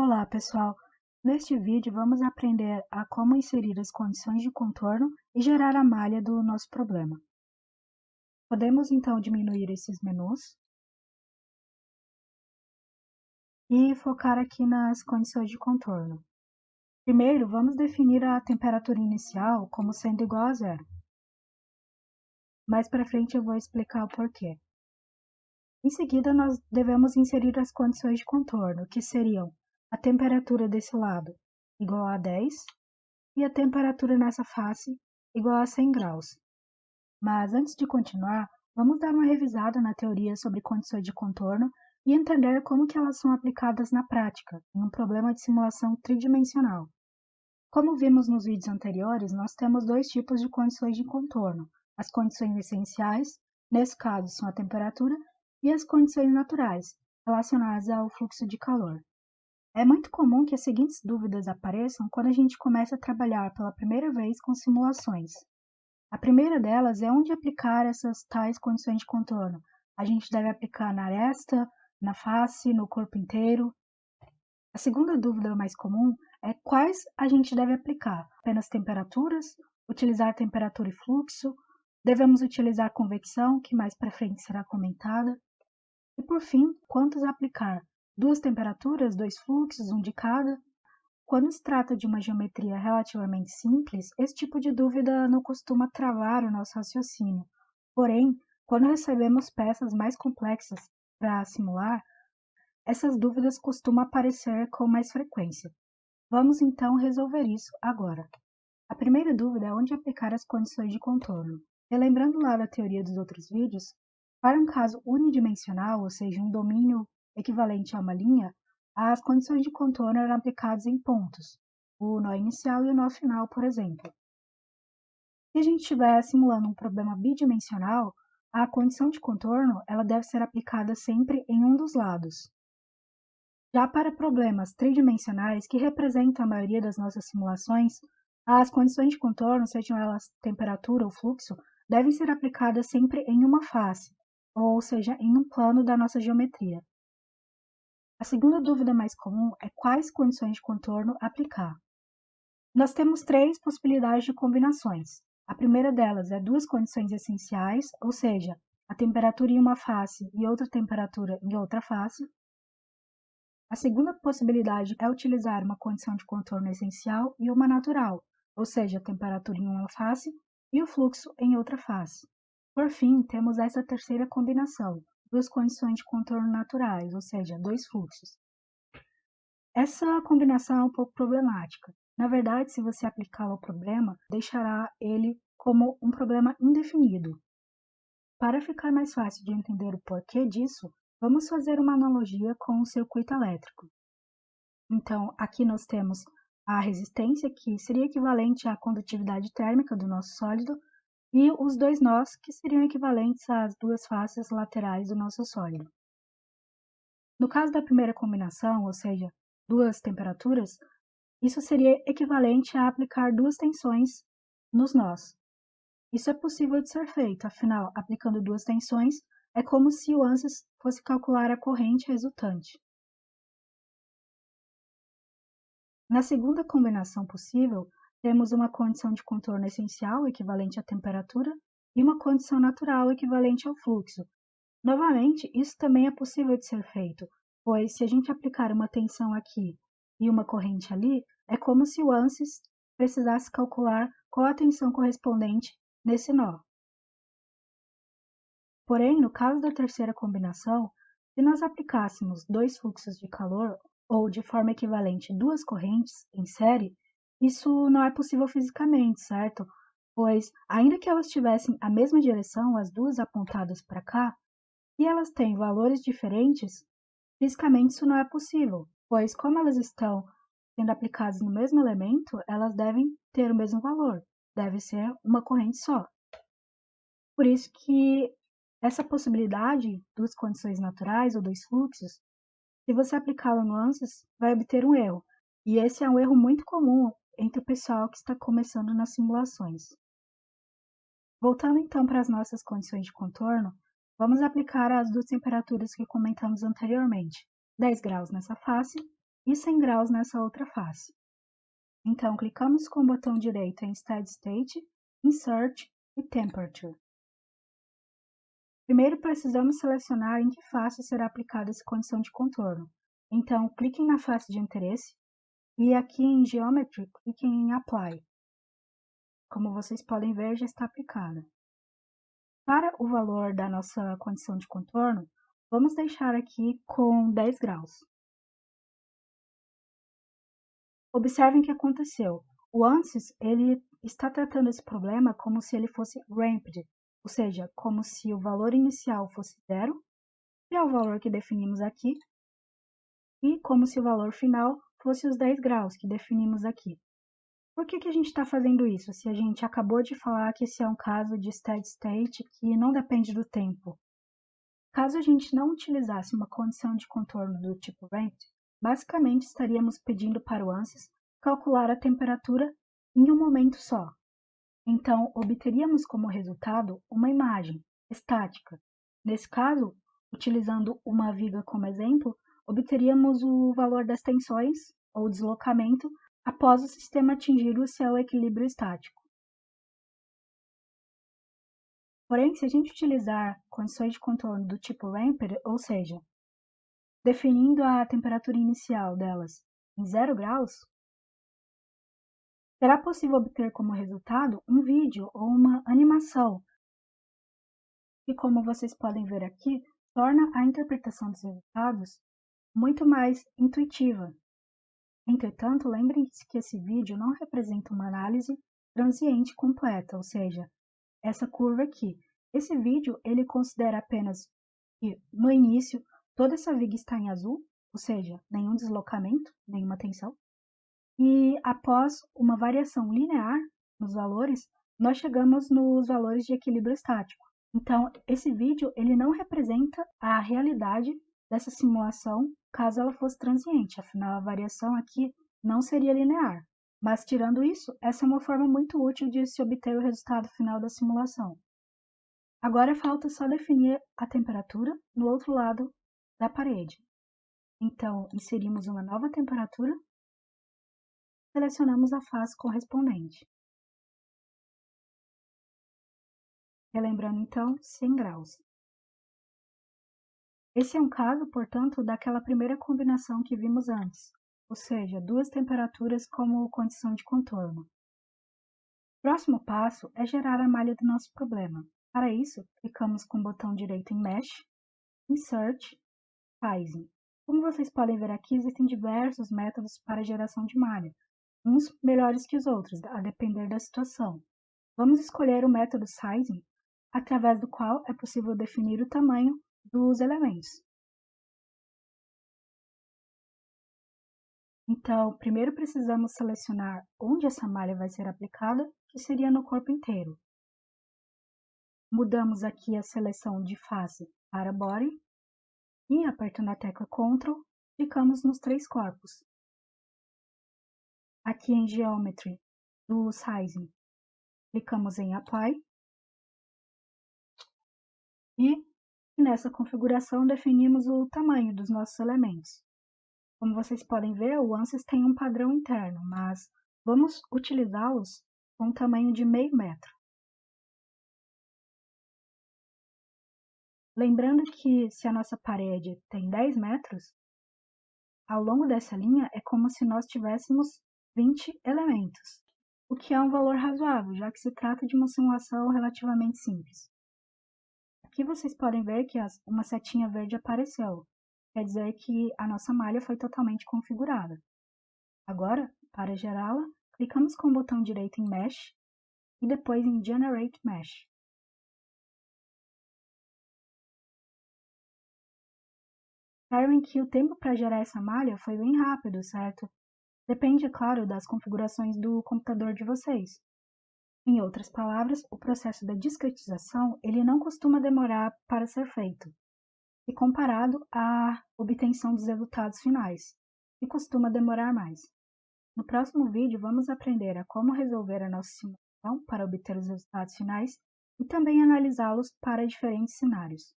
Olá, pessoal! Neste vídeo vamos aprender a como inserir as condições de contorno e gerar a malha do nosso problema. Podemos então diminuir esses menus e focar aqui nas condições de contorno. Primeiro, vamos definir a temperatura inicial como sendo igual a zero. Mais para frente eu vou explicar o porquê. Em seguida, nós devemos inserir as condições de contorno, que seriam a temperatura desse lado igual a 10 e a temperatura nessa face igual a 100 graus. Mas antes de continuar, vamos dar uma revisada na teoria sobre condições de contorno e entender como que elas são aplicadas na prática, em um problema de simulação tridimensional. Como vimos nos vídeos anteriores, nós temos dois tipos de condições de contorno: as condições essenciais, nesse caso são a temperatura, e as condições naturais, relacionadas ao fluxo de calor. É muito comum que as seguintes dúvidas apareçam quando a gente começa a trabalhar pela primeira vez com simulações. A primeira delas é onde aplicar essas tais condições de contorno. A gente deve aplicar na aresta, na face, no corpo inteiro. A segunda dúvida mais comum é quais a gente deve aplicar. Apenas temperaturas, utilizar temperatura e fluxo, devemos utilizar convecção, que mais para frente será comentada. E por fim, quantos aplicar? Duas temperaturas, dois fluxos, um de cada? Quando se trata de uma geometria relativamente simples, esse tipo de dúvida não costuma travar o nosso raciocínio. Porém, quando recebemos peças mais complexas para simular, essas dúvidas costumam aparecer com mais frequência. Vamos então resolver isso agora. A primeira dúvida é onde aplicar as condições de contorno. Relembrando lá da teoria dos outros vídeos, para um caso unidimensional, ou seja, um domínio equivalente a uma linha, as condições de contorno eram aplicadas em pontos, o nó inicial e o nó final, por exemplo. Se a gente estiver simulando um problema bidimensional, a condição de contorno ela deve ser aplicada sempre em um dos lados. Já para problemas tridimensionais, que representam a maioria das nossas simulações, as condições de contorno, sejam elas temperatura ou fluxo, devem ser aplicadas sempre em uma face, ou seja, em um plano da nossa geometria. A segunda dúvida mais comum é quais condições de contorno aplicar. Nós temos três possibilidades de combinações. A primeira delas é duas condições essenciais, ou seja, a temperatura em uma face e outra temperatura em outra face. A segunda possibilidade é utilizar uma condição de contorno essencial e uma natural, ou seja, a temperatura em uma face e o fluxo em outra face. Por fim, temos essa terceira combinação, duas condições de contorno naturais, ou seja, dois fluxos. Essa combinação é um pouco problemática. Na verdade, se você aplicá-la ao problema, deixará ele como um problema indefinido. Para ficar mais fácil de entender o porquê disso, vamos fazer uma analogia com o circuito elétrico. Então, aqui nós temos a resistência, que seria equivalente à condutividade térmica do nosso sólido, e os dois nós, que seriam equivalentes às duas faces laterais do nosso sólido. No caso da primeira combinação, ou seja, duas temperaturas, isso seria equivalente a aplicar duas tensões nos nós. Isso é possível de ser feito, afinal, aplicando duas tensões, é como se o ANSYS fosse calcular a corrente resultante. Na segunda combinação possível, temos uma condição de contorno essencial, equivalente à temperatura, e uma condição natural, equivalente ao fluxo. Novamente, isso também é possível de ser feito, pois se a gente aplicar uma tensão aqui e uma corrente ali, é como se o ANSYS precisasse calcular qual a tensão correspondente nesse nó. Porém, no caso da terceira combinação, se nós aplicássemos dois fluxos de calor, ou de forma equivalente duas correntes em série, isso não é possível fisicamente, certo? Pois, ainda que elas tivessem a mesma direção, as duas apontadas para cá, e elas têm valores diferentes, fisicamente isso não é possível, pois como elas estão sendo aplicadas no mesmo elemento, elas devem ter o mesmo valor, deve ser uma corrente só. Por isso que essa possibilidade, duas condições naturais ou dois fluxos, se você aplicá-la no ANSYS, vai obter um erro. E esse é um erro muito comum entre o pessoal que está começando nas simulações. Voltando então para as nossas condições de contorno, vamos aplicar as duas temperaturas que comentamos anteriormente. 10 graus nessa face e 100 graus nessa outra face. Então, clicamos com o botão direito em Steady State, Insert e Temperature. Primeiro, precisamos selecionar em que face será aplicada essa condição de contorno. Então, cliquem na face de interesse e aqui em Geometry, cliquem em Apply. Como vocês podem ver, já está aplicada. Para o valor da nossa condição de contorno, vamos deixar aqui com 10 graus. Observem o que aconteceu. O ANSYS, ele está tratando esse problema como se ele fosse ramped, ou seja, como se o valor inicial fosse 0, que é o valor que definimos aqui, e como se o valor final fosse os 10 graus que definimos aqui. Por que a gente está fazendo isso, se a gente acabou de falar que esse é um caso de steady state que não depende do tempo? Caso a gente não utilizasse uma condição de contorno do tipo ramped, basicamente estaríamos pedindo para o ANSYS calcular a temperatura em um momento só. Então, obteríamos como resultado uma imagem estática. Nesse caso, utilizando uma viga como exemplo, obteríamos o valor das tensões ou deslocamento após o sistema atingir o seu equilíbrio estático. Porém, se a gente utilizar condições de contorno do tipo ramped, ou seja, definindo a temperatura inicial delas em 0 graus, será possível obter como resultado um vídeo ou uma animação, que, como vocês podem ver aqui, torna a interpretação dos resultados muito mais intuitiva. Entretanto, lembrem-se que esse vídeo não representa uma análise transiente completa, ou seja, essa curva aqui. Esse vídeo ele considera apenas que, no início, toda essa viga está em azul, ou seja, nenhum deslocamento, nenhuma tensão. E após uma variação linear nos valores, nós chegamos nos valores de equilíbrio estático. Então, esse vídeo ele não representa a realidade dessa simulação caso ela fosse transiente, afinal a variação aqui não seria linear. Mas tirando isso, essa é uma forma muito útil de se obter o resultado final da simulação. Agora falta só definir a temperatura no outro lado da parede. Então, inserimos uma nova temperatura, selecionamos a face correspondente. Relembrando então, 100 graus. Esse é um caso, portanto, daquela primeira combinação que vimos antes, ou seja, duas temperaturas como condição de contorno. O próximo passo é gerar a malha do nosso problema. Para isso, clicamos com o botão direito em Mesh, Insert, Sizing. Como vocês podem ver aqui, existem diversos métodos para a geração de malha, uns melhores que os outros, a depender da situação. Vamos escolher o método Sizing, através do qual é possível definir o tamanho dos elementos. Então, primeiro precisamos selecionar onde essa malha vai ser aplicada, que seria no corpo inteiro. Mudamos aqui a seleção de face para Body e, apertando a tecla Ctrl, clicamos nos 3 corpos. Aqui em Geometry, do Sizing, clicamos em Apply e nessa configuração definimos o tamanho dos nossos elementos. Como vocês podem ver, o ANSYS tem um padrão interno, mas vamos utilizá-los com um tamanho de meio metro. Lembrando que se a nossa parede tem 10 metros, ao longo dessa linha é como se nós tivéssemos 20 elementos, o que é um valor razoável, já que se trata de uma simulação relativamente simples. Aqui vocês podem ver que uma setinha verde apareceu, quer dizer que a nossa malha foi totalmente configurada. Agora, para gerá-la, clicamos com o botão direito em Mesh e depois em Generate Mesh. Observem que o tempo para gerar essa malha foi bem rápido, certo? Depende, é claro, das configurações do computador de vocês. Em outras palavras, o processo da discretização ele não costuma demorar para ser feito, e comparado à obtenção dos resultados finais, que costuma demorar mais. No próximo vídeo, vamos aprender a como resolver a nossa simulação para obter os resultados finais e também analisá-los para diferentes cenários.